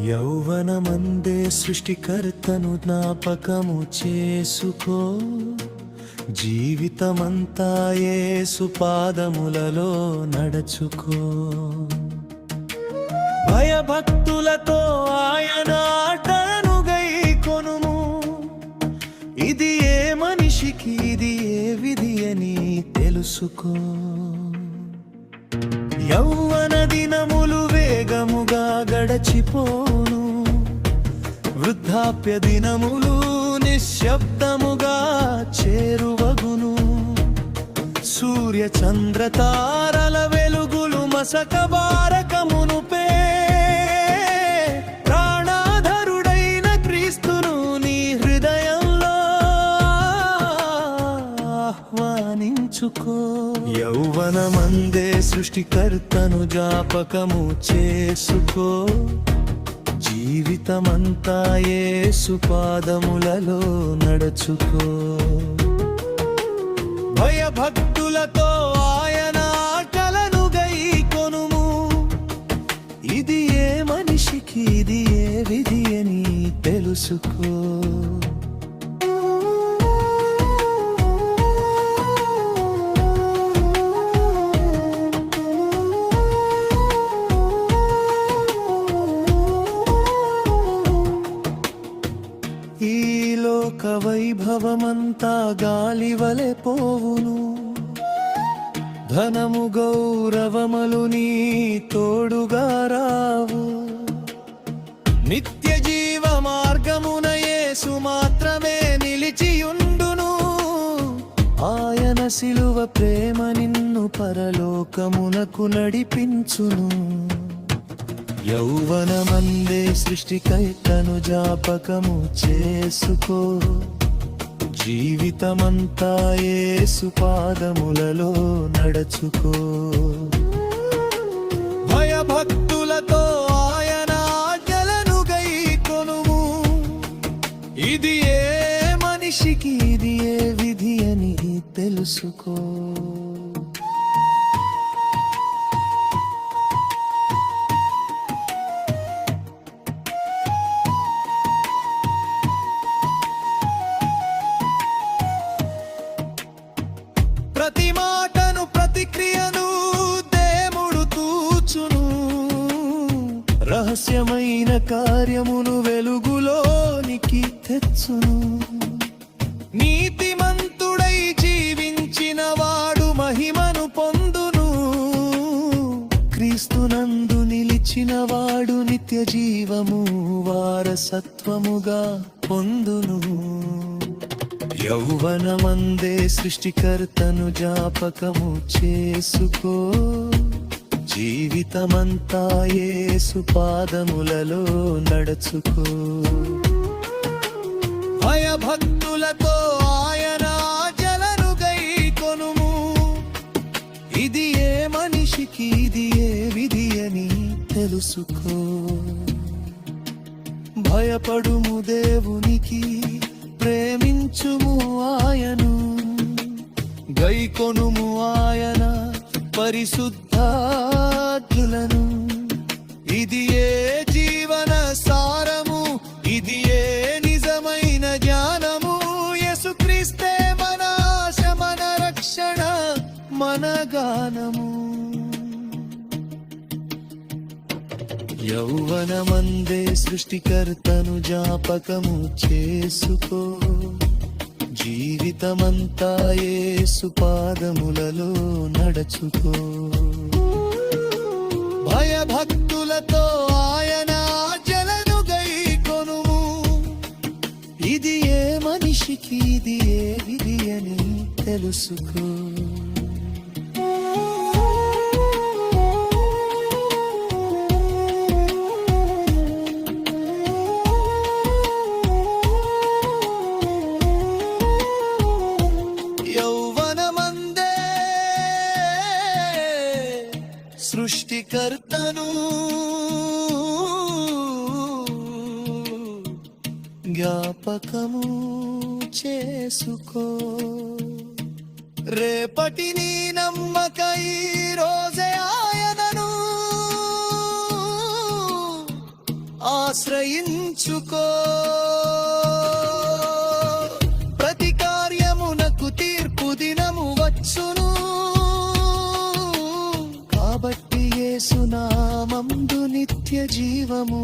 యౌవనమందే సృష్టికర్తను జ్ఞాపకము చేసుకో, జీవితమంతా యేసు పాదములలో నడుచుకో. భయభక్తులతో ఆయన ఆటను గైకొనుము, ఇది ఏ మనిషికి ఇది ఏ విధి అని తెలుసుకో. యౌవన దినములు వేగముగా గడచిపోను, వృద్ధాప్య దినములు నిశ్శబ్దముగా చేరువగును. సూర్య చంద్ర తారల వెలుగులు మసకబారకమునుపే, ప్రాణాధరుడైన క్రీస్తును నీ హృదయంలో ఆహ్వానించుకో. యౌవనమందే సృష్టికర్తను జ్ఞాపకము చేసుకో, జీవితమంతా యేసు పాదములలో నడుచుకో. భయభక్తులతో ఆయన ఆటలను గైకొనుము, ఇది ఏ మనిషికి ఇది ఏ విధి అని తెలుసుకో. ఈ లోక వైభవమంతా గాలివలె పోవును, ధనము గౌరవములు నీ తోడుగా రావు. నిత్య జీవ మార్గమున యేసు మాత్రమే నిలిచియుండును, ఆయన శిలువ ప్రేమ నిన్ను పరలోకమునకు నడిపించును. యౌవనమందే సృష్టికర్తను జ్ఞాపకము చేసుకో, జీవితమంతా యేసు పాదములలో నడుచుకో. భయభక్తులతో ఆయన ఆజ్ఞలను గైకొనుము, ఇది ఏ మనిషికి ఇది ఏ విధి అని తెలుసుకో. ప్రతి మాటను ప్రతిక్రియను దేవుడు తూచును, రహస్యమైన కార్యమును వెలుగులోనికి తెచ్చును. నీతిమంతుడై జీవించిన వాడు మహిమను పొందును, క్రీస్తునందు నిలిచిన వాడు నిత్య జీవము వారసత్వముగా పొందును. యౌవనమందే సృష్టికర్తను జ్ఞాపకము చేసుకో, జీవితమంతా యేసు పాదములలో నడుచుకో. భయభక్తులతో ఆయన ఆజ్ఞలను గైకొనుము, ఇది ఏ మనిషికి ఇది ఏ విధి అని తెలుసుకో. భయపడుము దేవునికి, ప్రేమించుము ఆయను, గైకొనుము ఆయన పరిశుద్ధాజ్ఞలను. ఇది ఏ జీవన సారము, ఇది ఏ నిజమైన జ్ఞానము. యేసుక్రీస్తే మన ఆశ, మన రక్షణ, మన గానము. యౌవనమందే సృష్టికర్తను జ్ఞాపకము చేసుకో, జీవితమంతా యేసు పాదములలో నడుచుకో. భయభక్తులతో ఆయన ఆజ్ఞలను గైకొనుము, ఇది ఏ మనిషికి ఇది ఏ విధి అని తెలుసుకో. సృష్టికర్తను జ్ఞాపకము చేసుకో, రేపటి నీ నమ్మక ఈ రోజే ఆయనను ఆశ్రయించుకో ప్రతి కార్యమునకు తీర్పు దినము వచ్చును కాబట్టి యేసు నామందు నిత్య జీవము